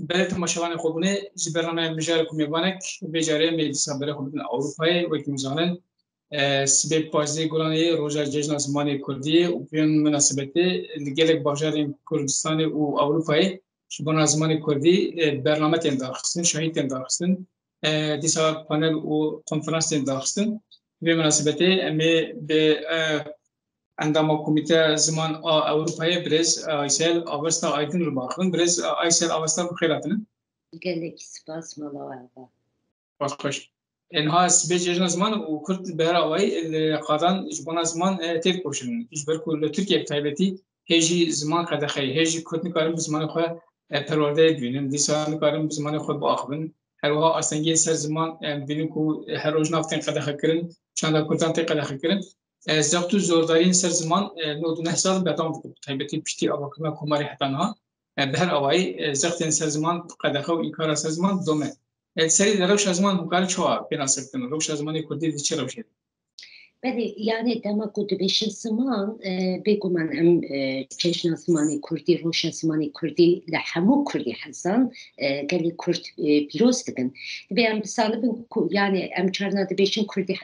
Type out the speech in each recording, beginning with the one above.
بلد مشاوران خوبونه جبران مجال کومیبانک بجاره مجلس برای خوبون اروپایی و کمیزانن سبب پازده گرانی روزا جشن زمانی کردی و بیان مناسبتی لگلک باجاریم کردستان و اروپایی شبان زمانی کردی برنامه تنداخستن شاهد تنداخستن دیسا پانل و کنفرانس تنداخستن به مناسبتی امی به عندما کمیته زمان اروپایی برز ایسل آوستا آیدین رو باخن برز ایسل آوستا بخیراتن gelek spas malawa باش خوش اینها سبب جشن زمان و کرد برای قادان جبان زمان تیر کوشن ایش برکول ترکیه تایبتی هجی زمان قد خی هجی کرد نکارم زمان خو پرورده بینن دیسا نکارم زمان خود با آخرن هر وها اصلا سر زمان بینن کو هر روز نفتن قد خکرن چند کردان تی قد خکرن زاکتو زوردارین سر زمان نود نهسال بدام بود تایبتی پشتی آواکما کماری حتنها به هر آوای زاکتن سر زمان قد خو این کار سر زمان دومه سری روش زمان مقال چوار بناسبتن روش زمانی کردی چه روشی بله yani demek o beş zaman beguman em çeşna zamanı Kurdi roşa zamanı Kurdi le hamu Kurdi hazan geli Kurd pirostigin ve em salibin yani em çarna de beşin Kurdi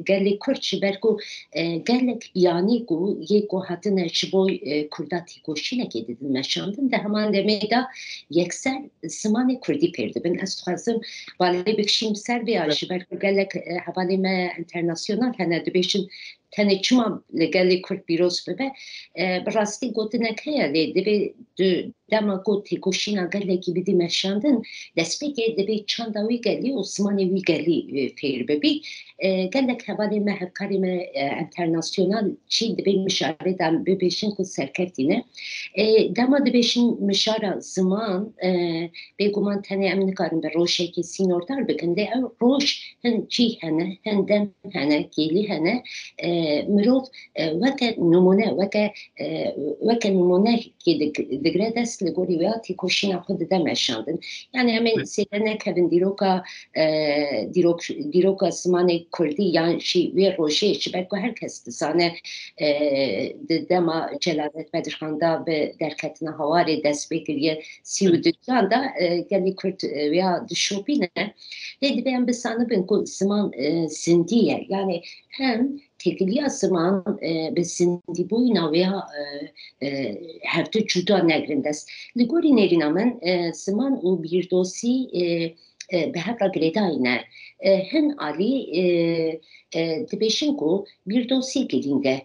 geli Kurd şiberku gelek yani ku ye ku hatına şiboy Kurdati koşine gedidin meşandın da hemen demeyda yeksel zamanı Kurdi perdi ben astrazım bale bekşim serbiya şiberku gelek havalime internasyonal hene de beşin tane çuma legali Kurd biros bebe براستی گوتنه که دبی دما گوتی کوشینا گله کی بدی مشاندن دسپیک دبی چانداوی گلی عثمانی وی گلی فیر ببی گله کبالی محکاری م انترناسیونال چی دبی مشاره دم ببیشن کو سرکتینه دما دبیشن مشاره زمان بگومان تنه امن کارم به روشه کی سینوردار بکنده روش هن چی هنه هندم هنه گلی هنه مروف وقت نمونه وقت نمونه که دگردست لگوریاتی کوشینا خود دمشاندن یعنی همه سیدنه کردن دیروکا زمان کردی یعنی شی وی روشه شی برکو هر کس دسانه دما جلالت بدرخانده به درکتنا هواری دست بگیریه 32 da گلی کرد ویا دشوبینه دیدی بیان بسانه بین کو زمان سندیه یعنی هم تکلیه زمان به سندی بوینا ویا هفته جدا نگرندست لگوری نرینامن زمان او بیردوسی به هر گریده اینه هن علی دبیشن کو بیردوسی گرینده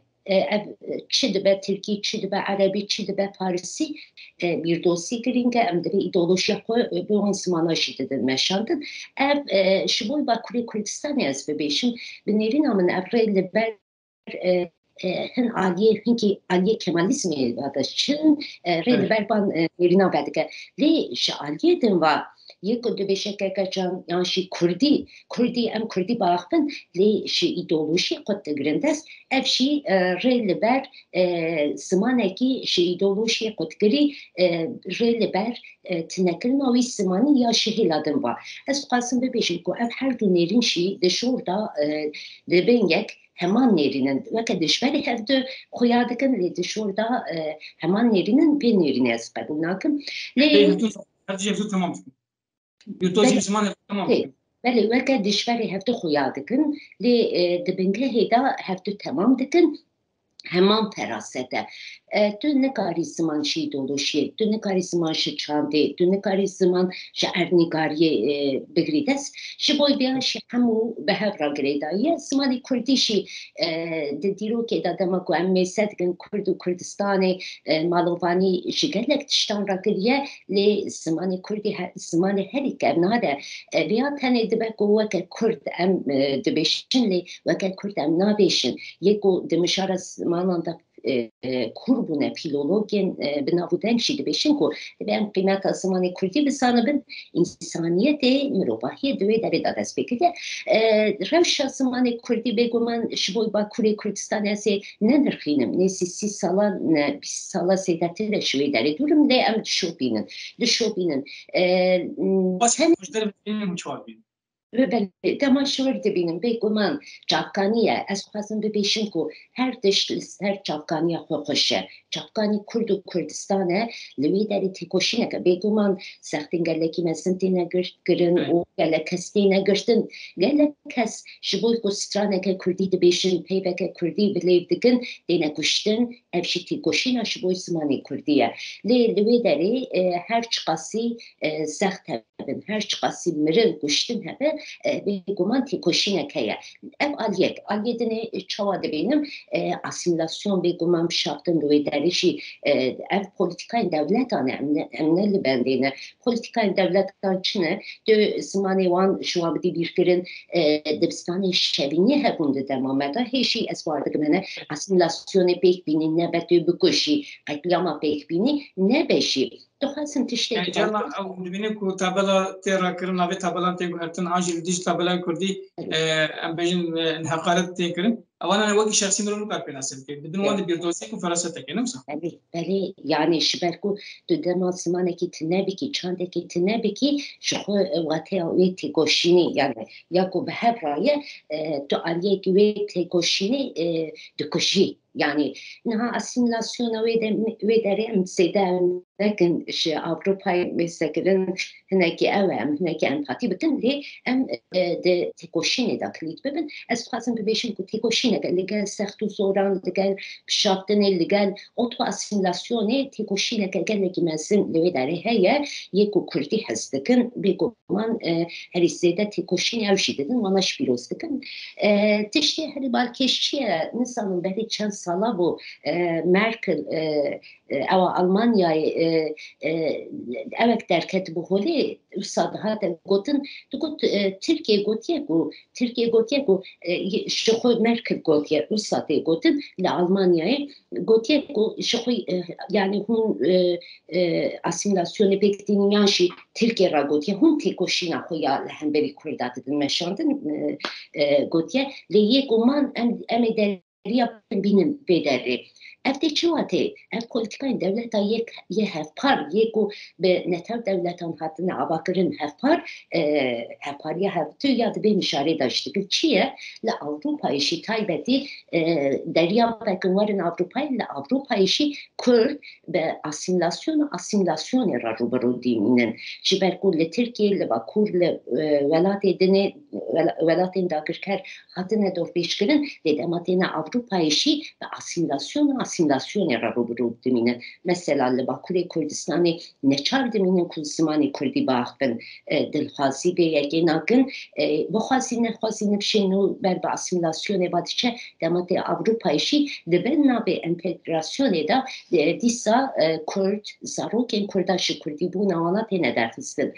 چی دبه ترکی چی دبه عربی چی دبه پارسی bir dosyayı giringe em de ideolojiya ko bu ansmana şiddetin meşandın ev şiboy bakuri Kurdistan yaz bebeşim binerin amın evrelle ber hen aliye hinki aliye Kemalizmi vada çın rel berban yerina bedike le şi aliye den va yeko de beşeke kaçan yanşi Kurdi em Kurdi bağın le şi ideoloji kotte grindes ev şi rel ber zamaneki şi ideoloji kotgiri rel ber tinekilin o zamanı ya şehirladım var es qasım bebeşim ko ev her günlerin şi de şurada de benyek hemen nerinin ve kadişveri hevde koyadıkın le de şurada hemen nerinin bir nerine esber bunakım le tamam يوتوجي زمان تمام بله وقت دشوری هفته خویا دکن لی دبنگه هیدا هفته تمام دکن hemen ferasete. Tu ne kari zaman şey doluşu, tu ne kari zaman şey çandı, tu ne kari zaman şey ernigariye begrides. Şey boy bir şey hamu behevra gredayı. Zamanı Kurdişi de diro ki da dema ko emme sedgen Kurdu Kurdistan'ı malovani şigelek tiştan rakriye le zamanı Kurdi zamanı her iki evnade biya tane de be ko ve Kurd em de beşin le ve Kurd em nabeşin yeko demişara mananda kurbune filologin binavuden şidi beşin ko ben kıymet asmanı Kurdi bisanabın insaniyete mirobahiye düve derida despekide revşa asmanı Kurdi beguman şiboy bakure Kurdistan ese nedir khinim nesi si sala bis sala sedatile şüve deri durum de em şopinin sen بله دماشور دبینم بگومان چافکانیه از خواستم ببیشم که هر دشت هر چافکانی خوشه چافکانی کرد و کردستانه لوی داری تکوشینه که بگومان سختین گلکی مسنتی نگرن و گلک کستی نگرتن گلک کس شبوی کسترانه که کردی دبیشن پیبه که کردی بلیو دگن دینه کشتن افشی تکوشینه شبوی زمانی کردیه لوی داری هر چقاسی سخت هبن هر چقاسی مرن کشتن هبن بگومان تکوشینه که ev aliyet. Aliyetini çava dibînim asimilasyon bêgumam şaptin wê derîjî ev polîtikayên devletan em ne li bendîne. Polîtikayên devletan çi ne? Du zimanê wan ji wan bidî bîrkirin dibistanê şevînî hebûn di dema me de hêjî ez war dikim hene asimilasyonê pêk bînî nebe tu bikuşî qetliyama pêk bînî nebe jî. Dixwazim tiştekî Cema ew dibînin ku tabela tê rakirin navê tabelan tê guhertin an jî dîj tabela Kurdî em bêjin heqaret tê kirin ewan wekî şexsî mirov nikar pê nasib bike dibin wan di bîrdosî ku ferasetekê ne wisa belê yani ji ber ku tu dema zimanekî tu nebikî çandekî tu nebikî ji xwe wateya wê têkoşînî yani ya ku bi hev raye tu aliyekî wê têkoşînî dikujî yani niha asimilasyona wê derê em sêde nekin ji Avrupayê mêsekirin hinekî ew em hinekî empatî bikin lê em di têkoşînê de kilît bibin ez dixwazim bibêjim ku têkoşîneke li gel sext û zoran li gel pişaftinê li gel oto asimilasyonê têkoşîneke gelekî mezin li wê derê heye yê ku Kurdî hez dikin bêguman herî zêde têkoşînê ew jî didin wana ji pîroz dikin tiştê herî balkêş çi ye nizanim berî çend sala bû Merkel ewa Almanyayê evek derket bu holê wisa dihate gotin digot Tirkiye gotiye ku Tirkiye gotiye ku ji xwe Merkel gotiye wisa tê gotin li Almanyayê gotiye ku ji xwe yani hûn asimilasyonê pêk dîniyan jî Tirkiye ra gotiye hûn têkoşîna xwe ya li hemberî Kurda didin meşandin gotiye lê yê guman em ê deriya bînin vê derê ev tê çi watê ev polîtikayên devleta yê hevpar yê ku bi netew devletan hatine avakirin hevpar hevpariya hevtû ya dibe mişarê da ji dikir çi ye li Avrupayê jî taybetî deryavekin werin Avrupayê li Avrupayê jî Kurd bi asimilasyonê re rûbirû dîmînin ji ber ku li Tirkiye li Bakur li welatên dagirker hatine dorpêşkirin lê dema têne Avrupayê jî bi asimilasyonê re rûbirû dimînin mesela li Bakurê Kurdistanê neçar dimînin ku zimanê Kurdî biaxivin dilxwazî bê yekê nakin bixwazî nexwazî nifşên nû ber bi asimilasyonê ve diçe dema tê Avrupayê jî li ber navê entegrasyonê de dîsa Kurd zarokên Kurda ji Kurdîbûna wana têne derxistin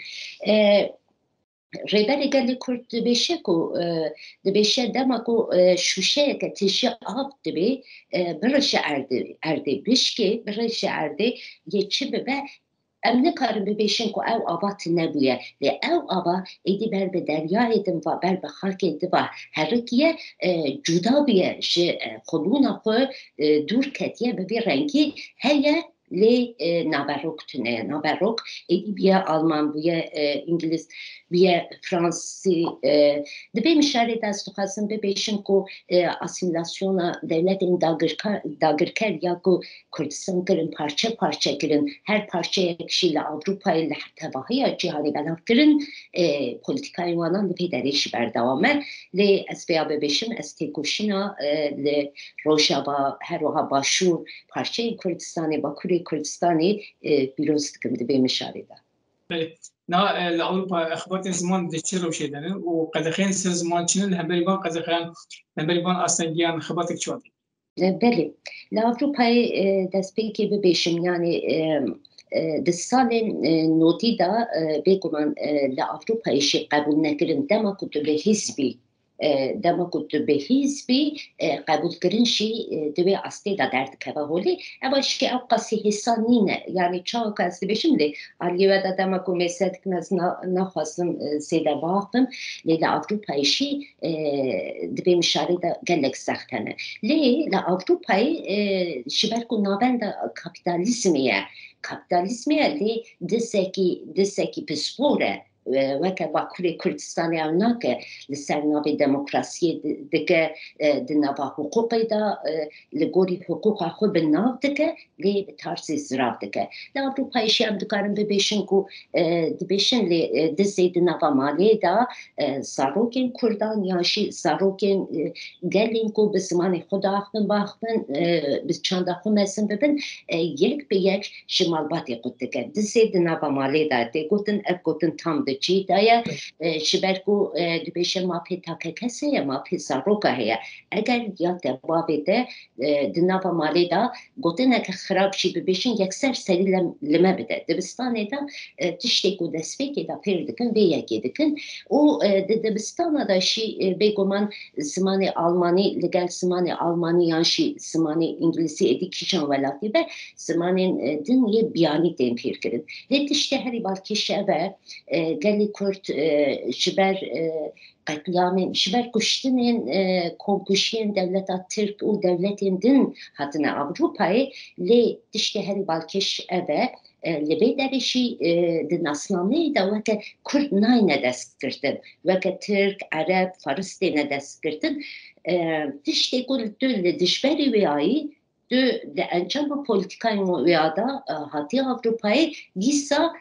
rêberê gelê Kurd dibêje ku dibêje dema ku şûşeyeke têjî av dibe birêje erdê bişkê birêje erdê yê çi bibe em nikarin bibêjin ku ew ava nebûye lê ew ava êdî ber bi deryayê din ve ber bi xelkê diva herikiye cuda bûye ji xwebûna xwe dûr ketiye bi vê rengî heye lê naberok tune naberok êdî bûye Alman bûye İngiliz bûye Fransî dibê mişarê de ez dixwazim bibêjim ku asimilasyona devletên dagirker ya ku Kurdistan kirin parça parça kirin her parçayek jî li Avrupayê li tevahiya cîhanê belav kirin polîtikayên wanan li pê derê jî berdewam e lê ez vêya bibêjim ez têkoşîna li Rojava her wiha başûr parçayên Kurdistanê Bakurê Kurdistanê pîroz dikim dibê mişarê de نا لأوروبا أخبارات زمان دشتروا شيء ده وقدخين سر زمان شنو هبريبان قدخين هبريبان أصلا جيان خبرتك شو ده بله لأوروبای دست پێکێ ببێشم yani di salên notî da bêguman li Avrupayê jî qebûl nekirin dema ku tu bi hîzbî dema ku tu bi hîzbî qebûlkirin jî di wê astê de derdikeve holê ew jî ew qasî hêsan nîne yani çawek ez dibêjim lê aliyê we de dema ku mêse dikim ez naxwazim zêde biaxivim lê li Avrupayê jî dibê mişarê de gelek sext hene lê li Avrupayê ji ber ku navenda kapîtalîzmê ye kapîtalîzmê lê disekî pispor e وەکە باکووری کوردستانی ئەو ناکە لەسەر ناوی دموکراسی دکە دناوا حقوقیدا لە گۆری حقوقا خۆ بناو دکە لێ تارسی زراف دکە لە ئەوروپایشی ئەم دکارن ببێشن و دبێشن لێ دزێ دناوا مالێدا ساڕۆکên کوردان یاشی ساڕۆکên gelên ku bi zimanê xwe diaxivin baxivin bi çanda xwe mesin bibin yek bi yek ji malbatê xwe dike dizê di nava malê de tê gotin ev gotin tam di çî de ye ji ber ku dibêje mafê take kes heye mafê zarokka heye eger ya te bavê de di nava malê da gotineke xirab jî bibêjin yekser serî li me bide dibistanê de tiştê ku destpêkê da pêr dikin vê yekê dikin û di dibistana da jî bêguman zimanê Almanî li gel zimanê Almanî yan jî zimanê İngilîzî êdî kîjan welatî be zimanên din yê biyanî tên pêrkirin lê tiştê herî balkêşe ev e gelê Kurd ji ber qetlamên ji ber kuştinên komkuşiyên devleta Tirk û devletên din hatine Avrupayê lê tiştê herî balkêş ev e li bê derê jî di nasnameyê de weke Kurd nayne destkirtin weke Tirk, Ereb, Faris têne destkirtin tiştê ku tu li dijberê wêyayî tu di encama polîtikayên wêya da hatiye Avrupayê dîsa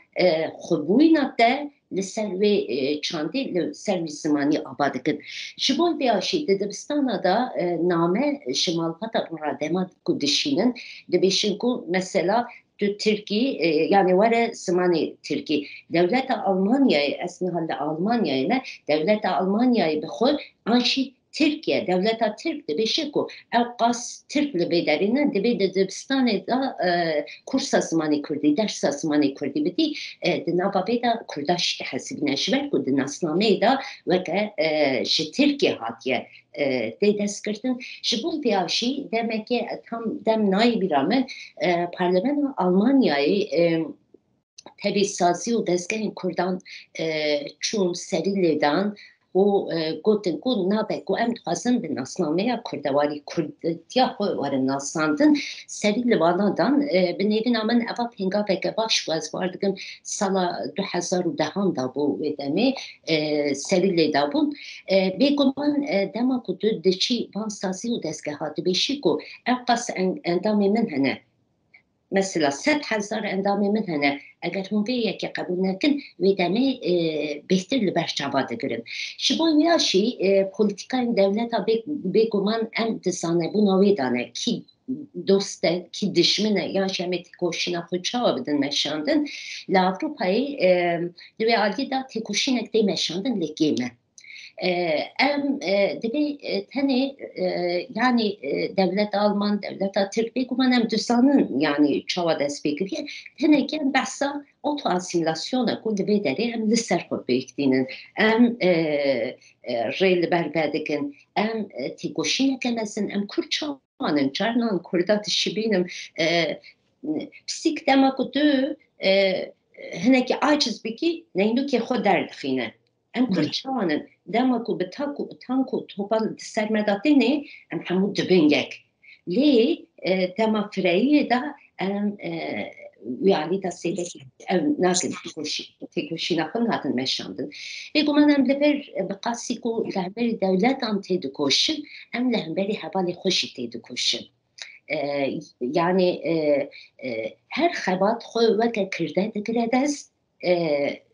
xwebûyîna te li ser wê çandê li ser wî zimanî ava dikin ji bo vê jî di dibistana da name ji malbata radema ku dişînin dibêjin ku mesela tu Tirkî yani were zimanê Tirkî devleta Almanyayê ez niha li Almanyayê me devleta Almanyayê bi xwe an jî Tirkiye devleta Tirk dibêje ku ew qas Tirk li bê derê ne divê di dibistanê da kursa zimanê Kurdî dersa zimanê Kurdî bidî di nava bê de Kurda jî hesibîne ji ber ku di nasnameyê da weke ji Tirkiye hatiye tê destkirtin ji bo vê jî demekê tam dem nayê bîra me Parlamentoya Almanyayê tevîsazî û dezgehên Kurdan çûn serî lêdan û gotin ku nabe ku em dixwazin bi nasnameya kurdewarî kurdiya xwe werin nasandin serî li wana dan bi nêvîna min eva pêngaveke baş û ez bar dikim sala 2010 da bû wê demê serî lê dabûn bêguman dema ku tu diçî van sazî û dezgeha dibêjî ku ew qas endamê min hene mesela 100,000 endamê min hene eger hûn vê yekê qebûl nekin wê demê bêhtir li ber çava digirin ji bo wê jî polîtikayên devleta bêguman em dizanebûna wê dane kî dost e kî dijmin e yan jî em ê têkoşîna xwe çawa bidin meşandin li Avrupayê li wê aliyê da têkoşînek tê meşandin lê gême em divê tenê yani devleta Alman devleta Tirk bêguman em dizanin yani çawa dest pê kiriye tenekê em behsa otoasîlasyona ku li vê derê em li ser xwe pêkdînin em rê li ber vedikin em têkoşîneke mezin em Kurd çawanin carnan Kurda dişîbînim pisîk dema ku tu hinekî aciz bikî neynûkê xwe derdixîne em Kurd çawanin dema ku bi tank û topa di ser me da tenê em hemû dibin yek lê dema fireyiyê da em wî alî da sêvekî ew nakin têkoşîna xwe hatin meşandin bêguman em li ber bi qasî ku li hemberî devletan tê dikoşin em li hemberî hevalê xwe jî tê dikoşin yani her xebat xwe weke kirde digire dest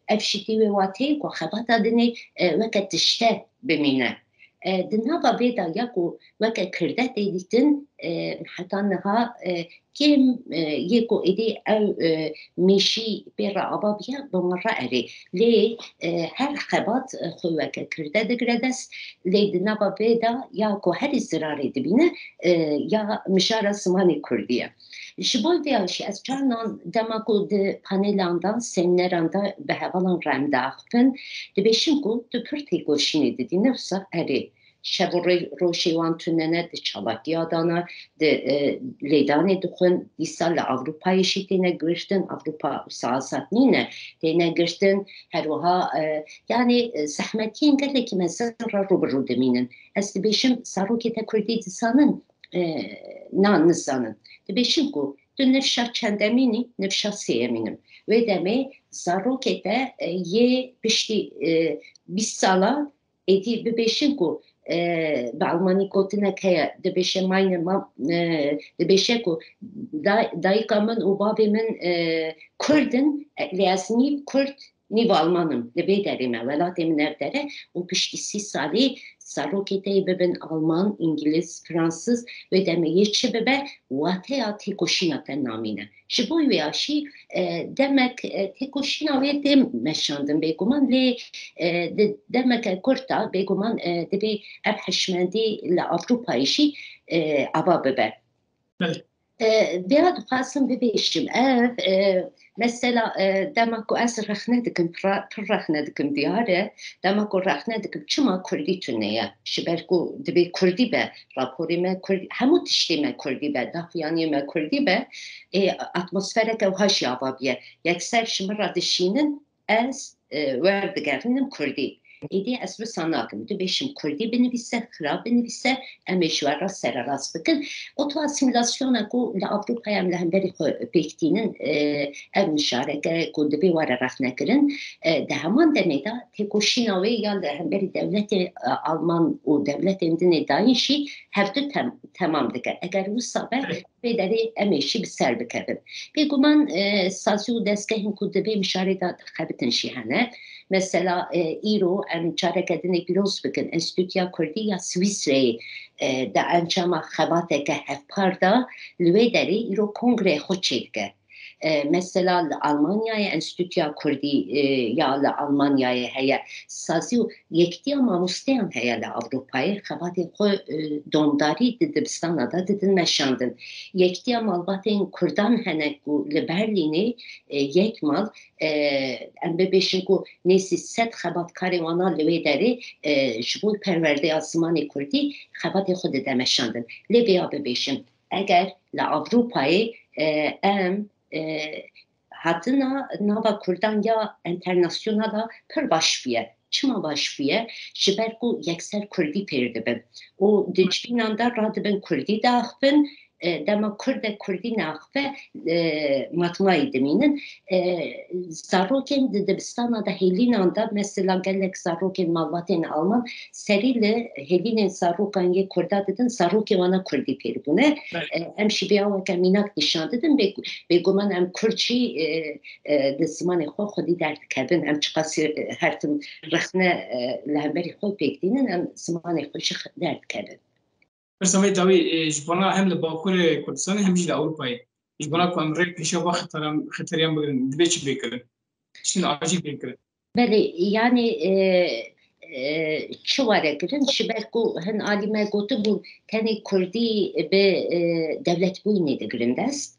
ev şîtî wê watê ku xebata dinê weke tişte bimîne di nava vê da ya ku weke kirde tê dîtin heta niha kêm yê ku êdî ew mêşî pê re ava biye bi min re erê lê her xebat xwe weke kirde digire dest lê di nava vê da ya ku herî zirarê dibîne ya mijara zimanê Kurdî ye ji bo vê jî ez carnan dema ku di panelan da semineran da bi hevalan re em diaxivin dibêjin ku tu pir têkoşînê didî nefsa erê şev û rojê wan tunene di çalakiya dana di lêdanê dixwin dîsa li Avrupayê jî têne girtin Avrupa siyasat nîne têne girtin her wiha yani zehmetiyên gelekî mezin re rûbirû dimînin ez dibêjim zarokê te Kurdî dizanin nan nizanin dibêjin ku tu nefşa çendemini, nefşa seyeminim. Ve deme zarokete ye pişti 20 sala edi bebeşin ku به Almانی گوتنه که دبشه ماین ما دبشه کو دایکا من و بابی من کردن لیاسنی کرد نیو آلمانم لبی دریم ولاتم نردره و پشتی 30 سالی سروکیتی ببین آلمان، انگلیس، فرانسیز و دمیه چه ببه واتیا تکوشینا تنامینه شبوی ویاشی demek tekoşina ve dem meşandım beguman le demek kurta beguman de bir abhişmendi la Avrupa işi ava bebe. Biraz fasım bebeşim mesela demek o az rahnedekim rahnedekim diyare demek o rahnedekim çıma kurdi tüneye şiberku de bir kurdi be raporime kurdi hemut işleme kurdi be dafyanime kurdi be atmosfere ke haş yababiye yekser şimra dişinin az verdigerinin kurdi ایدی از رو ساناکم دو بشیم کردی بنویسه خراب بنویسه امیشوارا سراراس بکن و تو اسیمیلاسیون اکو لأوروپا هم لهم بری خو بیکتینن ام مشارکه کو دبی واره رخ نکرن ده همان دمیده تکوشیناوی یا لهم بری دولت آلمان و دولت امدن داینشی هفته tamam دکر اگر او سابه بدری امیشی بسر بکرن بگو من سازی و دستگاهیم کو دبی مشارکه خبتن شیهنه mesela İro em çarekedine piros bikin Enstitüya Kurdiya Svisre da ençama xebateke hevparda lüve deri İro kongre xoçedke. Mesela Almanya'ya Enstitüya Kurdi ya Almanya'ya heye sazı yektiya mamusteyan heye la Avrupa'ya xebatê xwe domdarî di dibistana da didin meşandin. Yektiya malbatên Kurdan hene ku li Berlînê yek mal em bibêjin ku nêsî 100 xebatkarê wana li wê derê ji bo perwerdeya zimanê Kurdî xebatê xwe dide meşandin. Lê vêya bibêjin eger li Avrupayê em hatina nava Kurdan ya internasyonala pir başviye. Çima başviye ji ber ku yekser Kurdî pêr dibin. û di civînan de radibin Kurdî de axivin dema Kurde Kurdî naxive matmayî dimînin zarokên di dibistana da hêlînan da mesela gelek zarokên malbatên Alman serî li hêlînên zarokan yê Kurda didin zarokê wana Kurdî pêr bûne em jî vêya weke mînak nîşan didin bêguman em Kurd jî di zimanê xwe xwedî derdikevin em çiqasî her tim rexne li hemberî xwe pêk dînin em zimanê xwe jî derdikevin. برسامه داوی جبنا هم لباکور کردستان هم جل اروپایی جبنا کو امریک پیشا با خطریان بگیرن دبی چی بکرن چین آجی بکرن بله yani şu var ekirin şiberku hen alime gotu bu teni Kurdi be devlet bu ne de grindes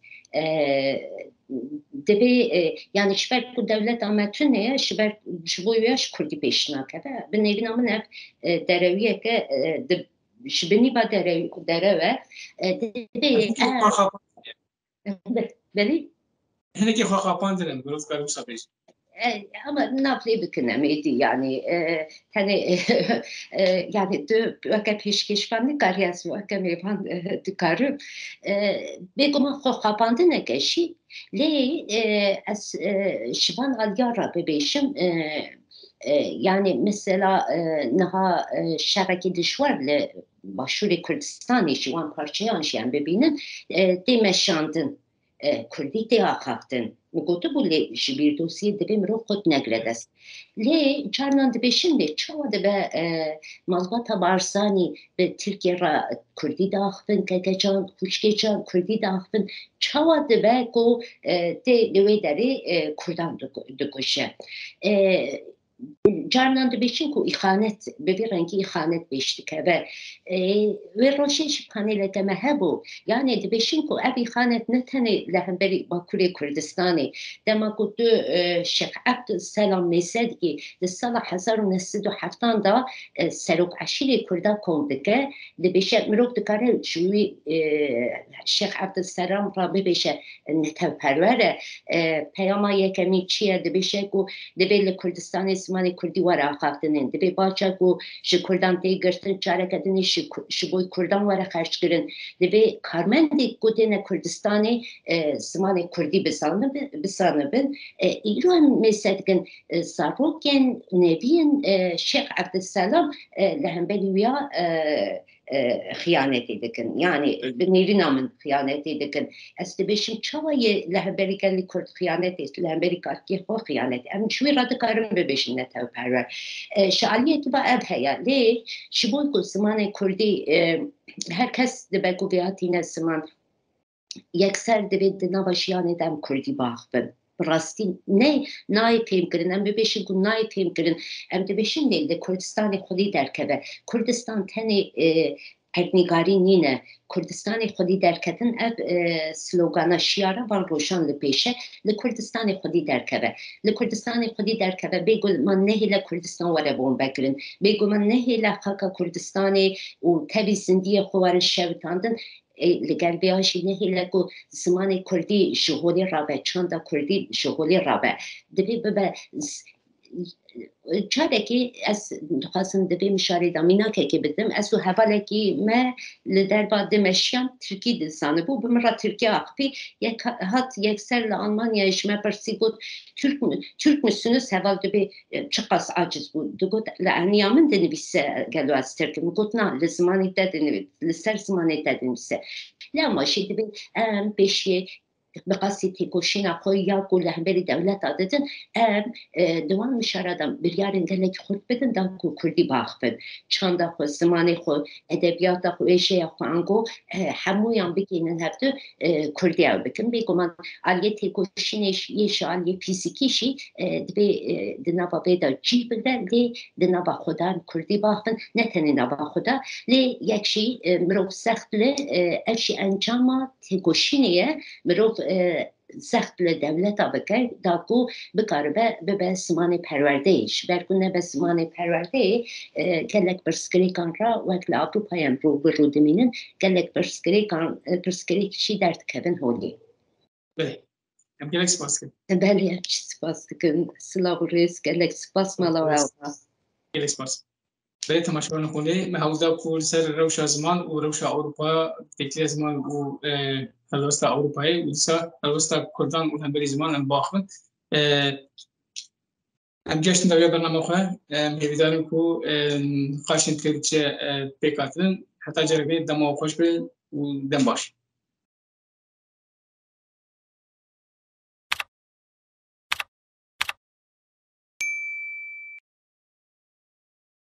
debe yani şiberku devlet ametü ne şiber şu yaş Kurdi peşina kebe ben evin amın hep dereviye ke şibeni ba dereve debe beli هناك خاخا باندرن بروز كارم سابيش ama nafle bükünemeydi yani hani yani de vaka peşkeşvanlık kariyası vaka meyvan tıkarım beguma xoxapandı ne keşi le as şivan alyara bebeşim yani mesela naha şeraki dişvarlı başuri Kürdistan'ı şivan parçayan şeyen bebinin demeşandın Kurdi te axaftin. Gotu bu le ji bir dosye de be ro xot negredes. Le çarnan de be şimdi çava de be malbata barsani be Türkiye ra Kurdi da axfin kekecan kuşkecan Kurdi da axfin çava de be ko te lewe deri Kurdan de koşe. Carnan de beşin ku ihanet be bir rengi ihanet beştik ve roşeş panele deme hebu yani de beşin ku ev ihanet ne tane lehemberi Bakure Kürdistan'ı dema ku du Şeyh Abd Selam mesed ki de sala 1970 da serok aşire Kurda komdike de beşe mirok de kare şuvi Şeyh Abd Selam ra be beşe netev pervere peyama yekemi çiye de beşe ku de belli Kürdistan'ı İsmail Kurdi کردی وره خاطنین دبی باچه گو شی کردان تی گرتن چاره کدنی شی بوی کردان وره خرج کرن دبی کارمندی گودن کردستانی زمان کردی بسانه بن ایران میسدگن ساروکن نبیین شیخ عبدالسلام لهم ویا خیانتی دکن یعنی بنیری نامن خیانتی دکن است بشیم چوای لهبری کلی کرد خیانتی است لهبری کارکی خو خیانتی ام شوی را دکارم ببشین نتاو پرور شعالیه تو با اب هیا لی شبوی که زمان کردی هر کس دبکو بیاتی نزمان یکسر دبید نباشیان دم کردی باخ بن براستی نه نای پیم کردن ام ببشین که نای پیم کردن ام دبشین دیل ده کردستان خودی درکبه کردستان تنی ارنیگاری نینه کردستان خودی درکتن اب سلوگانا شیاره وان روشان لپیشه لکردستان خودی درکبه لکردستان خودی درکبه بگو من نهی لکردستان وره بون بگرن بگو من نهی لخاکا کردستانی و تبی زندی خوار شوتاندن لگر بیاشی نهی لگو زمان کردی شغولی رابه چند کردی شغولی رابه دبی ببه چاره که از خواستم دبی مشاری دامینا که بدم از او حواله که ما لدر بعد دمشیان ترکی دلسانه بو بمرا ترکی آخفی یک سر لآلمانیا اشما برسی بود ترک مسونس حوال دبی چقاس عاجز بود دو گود لعنیامن دنویسه گلو از ترکی مگود نه لزمانی دنویسه لسر زمانی دنویسه لاماشی دبی بشی بقاسی تیکوشین اقوی یا گل هنبری دولت آددن دوان مشاردم بریارن گلک خود بدن دا کردی باخ بد چند خود زمان خود ادبیات خود ایشه خود انگو همویان بگینن هفتو کردی او بکن بگو من آلیه تیکوشینش یش آلیه فیزیکیشی دبی دنابا بیدا جی بگن لی دنابا خودان کردی باخن نتنی نابا خودا لی یکشی مروف سخت لی افشی انجام تیکوشینیه مروف سخت لدولت بکر داکو بکاره به سمان پرورده ایش برگونه به سمان پرورده گلک برسکری کان را وکل اروپایان رو برو دمینن گلک برسکری چی درد کبن هولی بله هم گلک سپاس کن بله سپاس کن سلاو ریس گلک سپاس مالا گلک سپاس به تماشاگران خونده محوزه کل سر روش زمان و روش اروپا تکلیه زمان و هلوستا اروپایی و دیسا هلوستا کردان و هنبری زمان هم باخمن هم جشن دویا برنامه خواه هیویدارم که خاشن تلچه پیکاتن حتی جرگه دم و خوش به و دم باش